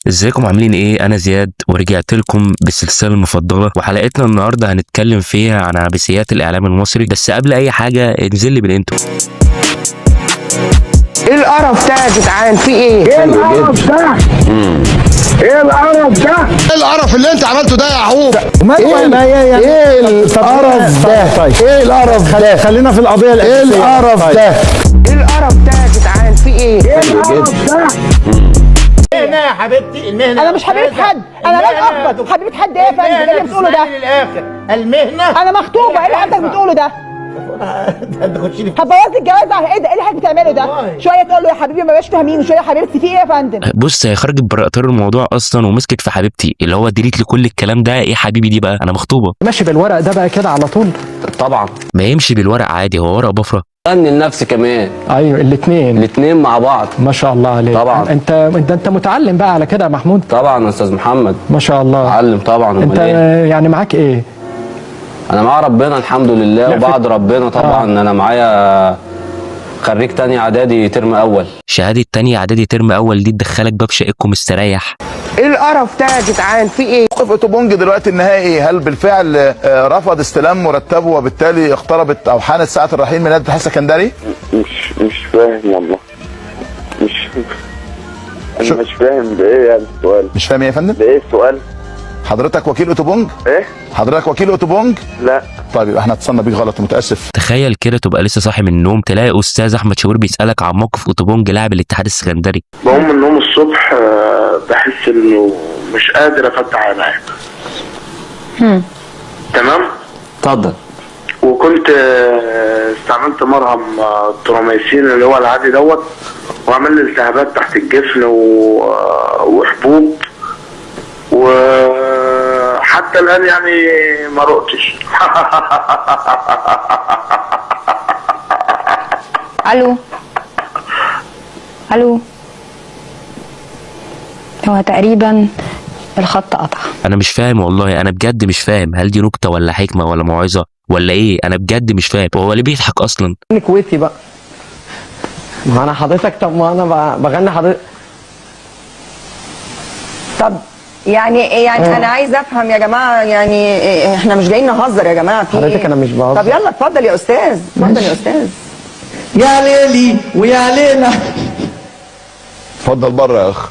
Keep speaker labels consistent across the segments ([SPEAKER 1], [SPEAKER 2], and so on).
[SPEAKER 1] ازيكم عاملين ايه؟ انا زياد ورجعت لكم بالسلسله المفضله، وحلقتنا النهارده هنتكلم فيها عن عبثيات الاعلام المصري. بس قبل اي حاجه انزل لي بالانتو.
[SPEAKER 2] ايه القرف ده يا جدعان؟ في ايه؟
[SPEAKER 3] ايه القرف ده؟ ايه القرف ده؟
[SPEAKER 4] ايه القرف اللي انت عملته ده يا يعقوب؟
[SPEAKER 3] ايه القرف ده؟
[SPEAKER 4] طيب.
[SPEAKER 3] ايه القرف ده؟
[SPEAKER 4] خلينا في القضيه
[SPEAKER 3] ايه
[SPEAKER 4] الاساسيه.
[SPEAKER 3] القرف
[SPEAKER 4] طيب.
[SPEAKER 3] ده؟
[SPEAKER 2] ايه القرف ده يا جدعان؟ في ايه؟
[SPEAKER 3] ايه القرف ده؟
[SPEAKER 5] المهنة يا حبيبتي، المهنة.
[SPEAKER 6] انا مش حبيبة حد، انا لن اقبض. حبيبة حد ايه يا فندم؟ ايه اللي بتقوله ده؟
[SPEAKER 5] للاخر المهنة.
[SPEAKER 6] انا مخطوبة، ايه اللي حضرتك بتقوله ده؟
[SPEAKER 5] انت تخش لي
[SPEAKER 6] هتبوظ لي الجواز على ايه ده؟ ايه اللي حضرتك بتعمله ده؟ شوية تقول له يا حبيبي ما بقاش فاهمين، وشوية يا حبيبتي في ايه يا فندم؟
[SPEAKER 1] بص، هي خرجت بره اطار الموضوع اصلا ومسكت في حبيبتي، اللي هو ديليت لكل الكلام ده. ايه حبيبي دي بقى؟ انا مخطوبه.
[SPEAKER 7] ماشي بالورق ده بقى كده على طول.
[SPEAKER 8] طبعا
[SPEAKER 1] ما يمشي بالورق عادي، هو ورق بفره.
[SPEAKER 8] غني لنفسي كمان.
[SPEAKER 7] ايوه الاثنين
[SPEAKER 8] الاتنين مع بعض.
[SPEAKER 7] ما شاء الله عليك.
[SPEAKER 8] طبعا.
[SPEAKER 7] انت متعلم بقى على كده يا محمود.
[SPEAKER 8] طبعا يا استاذ محمد.
[SPEAKER 7] ما شاء الله.
[SPEAKER 8] معلم طبعا.
[SPEAKER 7] انت يعني معاك ايه؟
[SPEAKER 8] انا مع ربنا الحمد لله، وبعد ربنا طبعا. انا معايا خريج تاني اعدادي ترم اول.
[SPEAKER 1] شهاده تانية اعدادي ترم اول دي تدخلك باب شقتكم مستريح.
[SPEAKER 2] ايه القرف ده يا جدعان؟ في ايه؟
[SPEAKER 9] موقف اوتوبونج دلوقتي النهائي، هل بالفعل رفض استلام مرتبه وبالتالي اقتربت او حانت ساعه الرحيل من نادي الاتحاد السكندري؟
[SPEAKER 10] مش فاهم والله. انا مش فاهم ده ايه يعني السؤال.
[SPEAKER 9] مش فاهم ايه يا فندم؟
[SPEAKER 10] ده ايه السؤال؟
[SPEAKER 9] حضرتك وكيل اوتوبونج؟
[SPEAKER 10] ايه؟
[SPEAKER 9] حضرتك وكيل اوتوبونج؟
[SPEAKER 10] لا.
[SPEAKER 9] طيب يبقى احنا اتصلنا بيك غلط، متاسف.
[SPEAKER 1] تخيل كده تبقى لسه صاحي من النوم تلاقي استاذ احمد شاور بيسالك عن موقف اوتوبونج لاعب الاتحاد السكندري.
[SPEAKER 10] بقوم من النوم الصبح بحس انه مش قادر افتح عينيا. تمام؟
[SPEAKER 8] اتفضل.
[SPEAKER 10] وكنت استعملت مرهم تروميسين اللي هو العادي دوت، وعمل لي التهابات تحت الجفن وحبوب، وحتى الان يعني ما رقتش.
[SPEAKER 11] الو هو تقريبا الخط قطع.
[SPEAKER 1] انا مش فاهم والله، انا بجد مش فاهم. هل دي نكته ولا حكمه ولا موعظه ولا ايه؟ انا بجد مش فاهم. هو ليه بيضحك اصلا؟
[SPEAKER 7] كويتي بقى. ما انا حضرتك، طب ما انا بغني حضرتك.
[SPEAKER 6] طب يعني انا عايز افهم يا جماعة، يعني احنا مش جايين نهزر يا جماعة. في
[SPEAKER 7] حضرتك
[SPEAKER 6] ايه؟
[SPEAKER 7] انا مش بهزر.
[SPEAKER 6] طب يلا اتفضل يا استاذ، اتفضل يا استاذ.
[SPEAKER 7] يا ليلي ويا ليلى.
[SPEAKER 9] اتفضل بره يا اخ.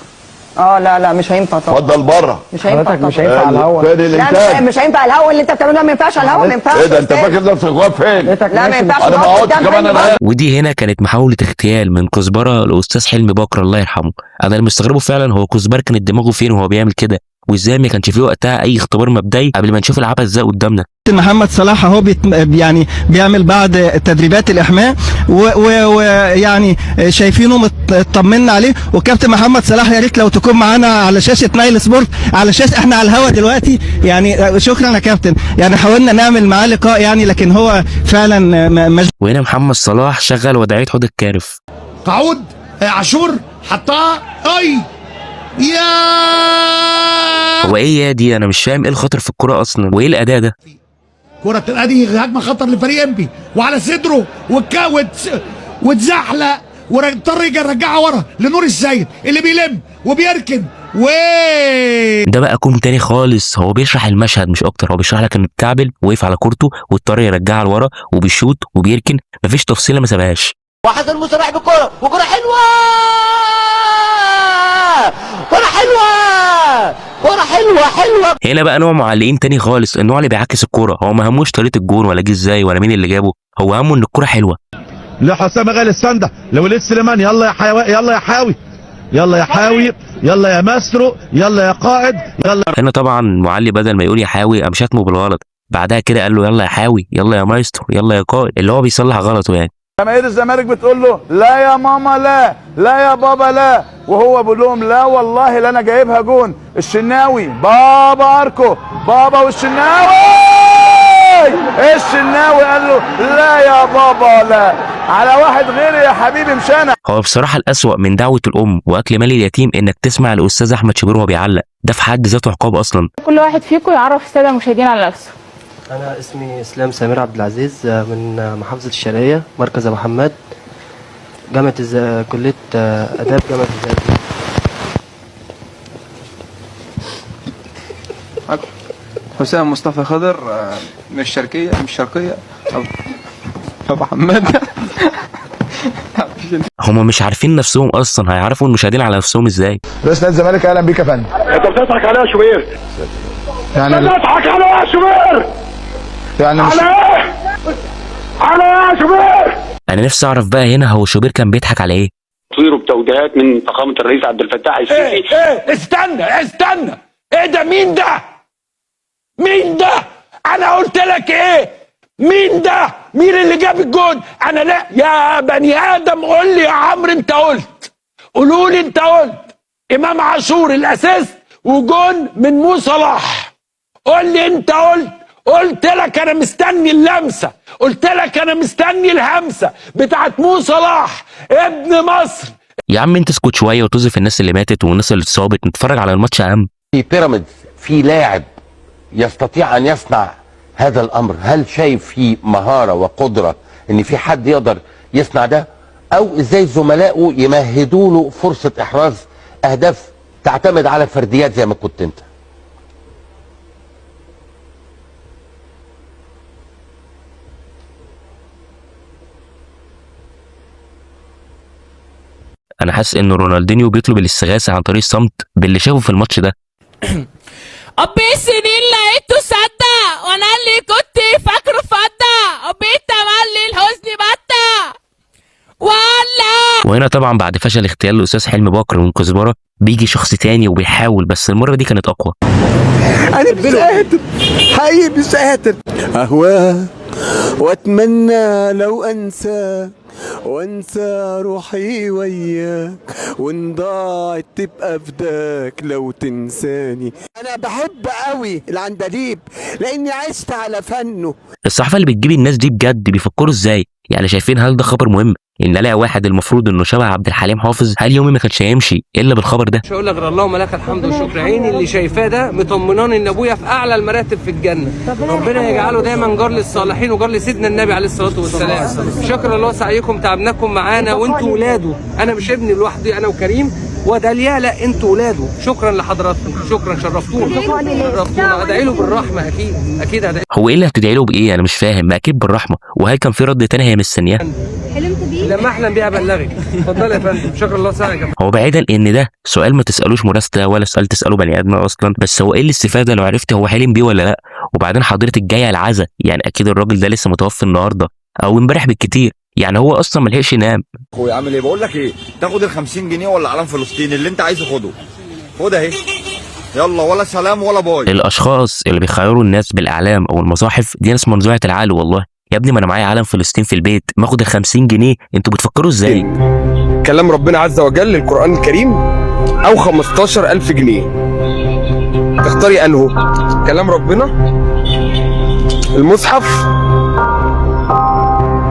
[SPEAKER 6] لا مش هينفع طبعا.
[SPEAKER 9] اتفضل بره.
[SPEAKER 6] مش هينفع
[SPEAKER 7] حضرتك مش
[SPEAKER 6] طبعا.
[SPEAKER 7] هينفع على الهوا.
[SPEAKER 6] لا مش هينفع على الهوا. اللي انت بتعمله ده ما ينفعش على الهوا، ما ينفعش.
[SPEAKER 9] ايه ده؟ انت فاكر نفسك واقف فين؟
[SPEAKER 6] لا ما ينفعش.
[SPEAKER 9] انا ما اقعدش كمان. انا
[SPEAKER 1] ودي هنا كانت محاوله اغتيال من كزبره لاستاذ حلمي بكر الله يرحمه. انا اللي مستغربه فعلا هو كزبره كانت دماغه فين وهو بيعمل كده، وازاي ما كانش فيه وقتها اي اختبار مبدئي قبل ما نشوف العبث ده قدامنا.
[SPEAKER 12] محمد صلاح اهو يعني بيعمل بعد تدريبات الاحماء، ويعني شايفينه مطمنا عليه. وكابتن محمد صلاح يا ريت لو تكون معانا على شاشه نايل سبورت، على شاشه احنا على الهوا دلوقتي. يعني شكرا يا كابتن، يعني حاولنا نعمل معاه لقاء يعني، لكن هو فعلا
[SPEAKER 1] وهنا محمد صلاح شغل وداعيه حوض الكارف.
[SPEAKER 4] تعود عاشور حطها. اي يا
[SPEAKER 1] هو ايه يا دي؟ انا مش فاهم ايه الخطر في الكوره اصلا، وايه الاداء ده؟
[SPEAKER 4] كرة ادي هجمه خطر لفريق امبي، وعلى صدره واتزحلق، واضطر يرجعها ورا لنور السيد اللي بيلم وبيركن
[SPEAKER 1] ده بقى كوم تاني خالص. هو بيشرح المشهد مش اكتر، هو بيشرح لك انه اتكعبل وقف على كورته واضطر يرجعها لورا وبيشوط وبيركن، مفيش تفصيله ما سابهاش.
[SPEAKER 5] وحسن موسى راح بالكرة، وكرة حلوة، كرة حلوة، كرة حلوة.
[SPEAKER 1] هنا بقى نوع معلقين تاني خالص، النوع اللي بيعكس الكوره. هو ما هموش طريقه الجون ولا جه ازاي ولا مين اللي جابه، هو همه ان الكوره حلوه.
[SPEAKER 4] لحسام غالي السنده لوليد سليمان. يلا يا حيوي، يلا يا حاوي، يلا يا حاوي، يلا يا ماسترو، يلا يا قائد، يلا.
[SPEAKER 1] هنا طبعا معلي بدل ما يقول يا حاوي قام شاتمه بالغلط، بعدها كده قال له يلا يا حاوي، يلا يا مايسترو، يلا يا قائد، اللي هو بيصلح غلطه يعني.
[SPEAKER 9] جماهير الزمالك بتقول له لا يا ماما لا، لا يا بابا لا، وهو بيقول لهم لا والله لا انا جايبها جون. الشناوي بابا اركو، بابا والشناوي الشناوي قال له لا يا بابا لا، على واحد غيري يا حبيبي مش انا.
[SPEAKER 1] هو بصراحه الاسوأ من دعوه الام واكل مال اليتيم انك تسمع الاستاذ احمد شاور وهو بيعلق، ده في حد ذاته عقاب اصلا.
[SPEAKER 11] كل واحد فيكم يعرف الساده المشاهدين على نفسه.
[SPEAKER 7] انا اسمي اسلام سمير عبد العزيز من محافظه الشرقيه، مركز ابو حماد، جامعه كليه اداب جامعه الزقازيق.
[SPEAKER 13] حسام مصطفى خضر من الشرقية أبو حماد.
[SPEAKER 1] هما مش عارفين نفسهم اصلا، هيعرفوا المشاهدين على نفسهم ازاي؟
[SPEAKER 9] رئيس نادي الزمالك اهلا بيك يا فندم.
[SPEAKER 3] انت بتضحك عليا يا شوبير؟
[SPEAKER 9] يعني
[SPEAKER 3] بتضحك عليا يا شوبير؟
[SPEAKER 9] يعني مش
[SPEAKER 3] على ايه يا شوبير؟
[SPEAKER 1] انا نفسي اعرف بقى هنا هو شوبير كان بيضحك على ايه؟
[SPEAKER 3] تصويره بتوجيهات من فخامة الرئيس عبد الفتاح السيسي.
[SPEAKER 5] ايه استنى ايه ده؟ مين ده؟ انا قلت لك ايه؟ مين ده؟ مين اللي جاب الجون؟ انا لا يا بني ادم قول لي يا عمرو انت قلت، قولوا لي انت قلت امام عاشور الاساس وجون من مو صلاح. قول لي انت قلت لك انا مستني اللمسه، قلت لك انا مستني الهمسه بتاعت مو صلاح ابن مصر.
[SPEAKER 1] يا عم انت اسكت شويه وتوظف الناس اللي ماتت والناس اللي اتصابت، نتفرج على الماتش اهم.
[SPEAKER 14] في بيراميدز في لاعب يستطيع ان يصنع هذا الامر؟ هل شايف في مهاره وقدره ان في حد يقدر يصنع ده؟ او ازاي زملائه يمهدوا له فرصه احراز اهداف تعتمد على فرديات زي ما كنت انت؟
[SPEAKER 1] انا حاسس ان رونالدينيو بيطلب الاستغاثه عن طريق الصمت باللي شافه في الماتش ده.
[SPEAKER 15] أبي سنين لقيته صدق وانا اللي كنت فاكره فضة أبي تملي الحزن بطة ولا.
[SPEAKER 1] وهنا طبعا بعد فشل اغتيال الاستاذ حلمي بكر من كزبره بيجي شخص تاني وبيحاول، بس المره دي كانت اقوى.
[SPEAKER 16] انا مش قادر حقيقي، مش قادر اهواه واتمنى لو انسى وانسى روحي وياك، وان ضاعت تبقى فداك لو تنساني. انا بحب قوي العندليب لاني عشت على فنه.
[SPEAKER 1] الصحافه اللي بتجيب الناس دي بجد بيفكروا ازاي؟ يعني شايفين هل ده خبر مهم ان الاقي واحد المفروض انه شبه عبد الحليم حافظ؟ هل يومي ما كانش هيمشي الا بالخبر ده؟
[SPEAKER 17] مش هقول لك غير اللهم لك الحمد والشكر. عيني اللي شايفاه ده مطمناني ان ابويا في اعلى المراتب في الجنه، ربنا يجعله دايما جار للصالحين وجار لسيدنا النبي عليه الصلاه والسلام. شكرا الله سعيكم، تعبناكم معانا وانتوا ولاده، انا مش ابني لوحدي، انا وكريم وداليا، لا انتوا ولاده. شكرا لحضراتكم، شكرا، شرفتونا. ادعي له بالرحمه، اكيد هدعي.
[SPEAKER 1] هو ايه اللي هتدعي له بايه؟ انا مش فاهم. ما اكيد بالرحمه. وهل كان في رد تاني هي مستنياه؟
[SPEAKER 17] حلمت بيه لما احلم بيه ابلغك. اتفضل يا فندم، شكرا الله سعيك.
[SPEAKER 1] هو بعيدا ان ده سؤال ما تسالوش مراسله ولا سؤال تساله بني ادم اصلا، بس هو ايه الاستفاده لو عرفت هو حلم بيه ولا لا؟ وبعدين حضرتك جايه العزا، يعني اكيد الراجل ده لسه متوفي النهارده او امبارح بالكتير، يعني هو اصلا ما لحقش ينام.
[SPEAKER 18] اخويا عامل ايه؟ بقول لك ايه، تاخد ال 50 جنيه ولا علم فلسطين اللي انت عايزه خده. خد اهي، يلا، ولا سلام ولا باي.
[SPEAKER 1] الاشخاص اللي بيخيروا الناس بالاعلام او المصاحف دي ناس منزوعه العقل والله. يا ابني ما انا معايا علم فلسطين في البيت، ماخد ال 50 جنيه، انتوا بتفكروا ازاي؟
[SPEAKER 13] كلام ربنا عز وجل القرآن الكريم أو 15,000 جنيه، تختاري أنه؟ كلام ربنا، المصحف،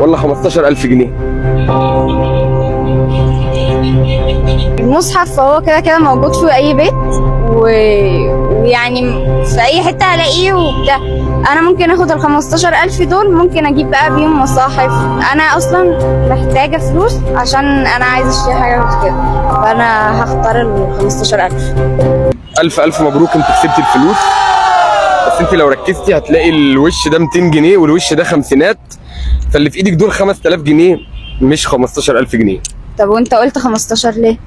[SPEAKER 13] ولا 15,000 جنيه؟
[SPEAKER 11] المصحف فهو كده كده موجود في اي بيت ويعني في اي حته هلاقيه وبتاع. انا ممكن اخد ال 15,000 دول، ممكن اجيب بقى بيهم مصاحف. انا اصلا محتاجه فلوس عشان انا عايزه اشتري حاجه كده، فانا هختار ال 15,000.
[SPEAKER 13] ألف مبروك، انت كسبتي الفلوس. بس انت لو ركزتي هتلاقي الوش ده 200 جنيه والوش ده خمسينات، فاللي في ايدك دول 5,000 جنيه مش 15,000 جنيه.
[SPEAKER 11] طب وانت قلت 15 ليه؟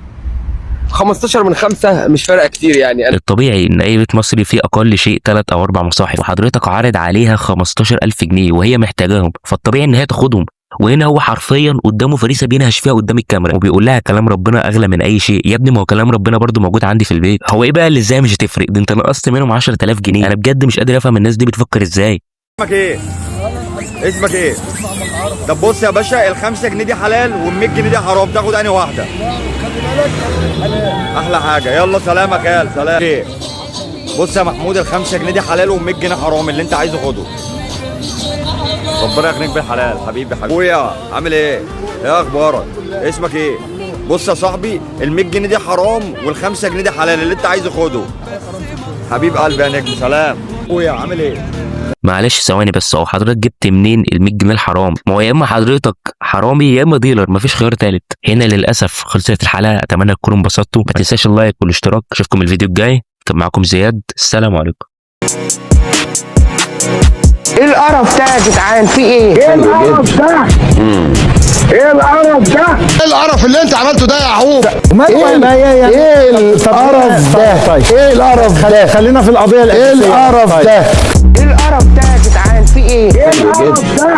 [SPEAKER 13] 15 من 5 مش فارقه كتير يعني.
[SPEAKER 1] الطبيعي ان اي بيت مصري فيه اقل شيء 3 أو 4 مصاحف، وحضرتك عارض عليها 15,000 جنيه وهي محتاجاهم، فالطبيعي ان هي تاخدهم. وهنا هو حرفيا قدامه فريسه بينهش فيها قدام الكاميرا وبيقول لها كلام ربنا اغلى من اي شيء. يا ابني ما هو كلام ربنا برضو موجود عندي في البيت. هو ايه بقى اللي ازاي مش هتفرق؟ ده انت نقصت منهم 10,000 جنيه. انا بجد مش قادر افهم الناس دي بتفكر ازاي.
[SPEAKER 18] اسمك ايه؟ اسمك ايه؟ طب بص يا باشا، ال 5 جنيه دي حلال وال 100 جنيه دي حرام، تاخد انهي واحده؟ احلى حاجه. يلا سلامك يا سلام. ايه؟ بص يا محمود، ال 5 جنيه دي حلال وال 100 جنيه حرام، اللي انت عايزه خده. ربنا يغنيك بالحلال حبيبي. اخويا عامل ايه؟ ايه اخبارك؟ اسمك ايه؟ بص يا صاحبي، ال 100 جنيه دي حرام وال 5 جنيه دي حلال، اللي انت عايزه خده. حبيب قلبي يا نجم، سلام. اخويا عامل ايه؟
[SPEAKER 1] معلش ثواني بس، هو حضرتك جبت منين ال 100 جنيه الحرام؟ ما هو يا اما حضرتك حرامي يا اما ديلر، مفيش خيار تالت. هنا للاسف خلصت الحلقه، اتمنى تكونوا انبسطتوا. ما تنساش اللايك والاشتراك. اشوفكم الفيديو الجاي. كان معاكم زياد، السلام عليكم.
[SPEAKER 2] ايه القرف ده يا جدعان في ايه؟
[SPEAKER 3] ايه القرف ده؟ ايه القرف ده؟
[SPEAKER 4] ايه القرف اللي انت عملته ده يا يعقوب؟
[SPEAKER 16] ايه القرف ده؟ طيب ايه القرف ده؟ خلينا في القضيه الاساسيه. ايه القرف ده؟
[SPEAKER 2] ايه القرف ده يا جدعان في ايه؟
[SPEAKER 3] ايه القرف ده؟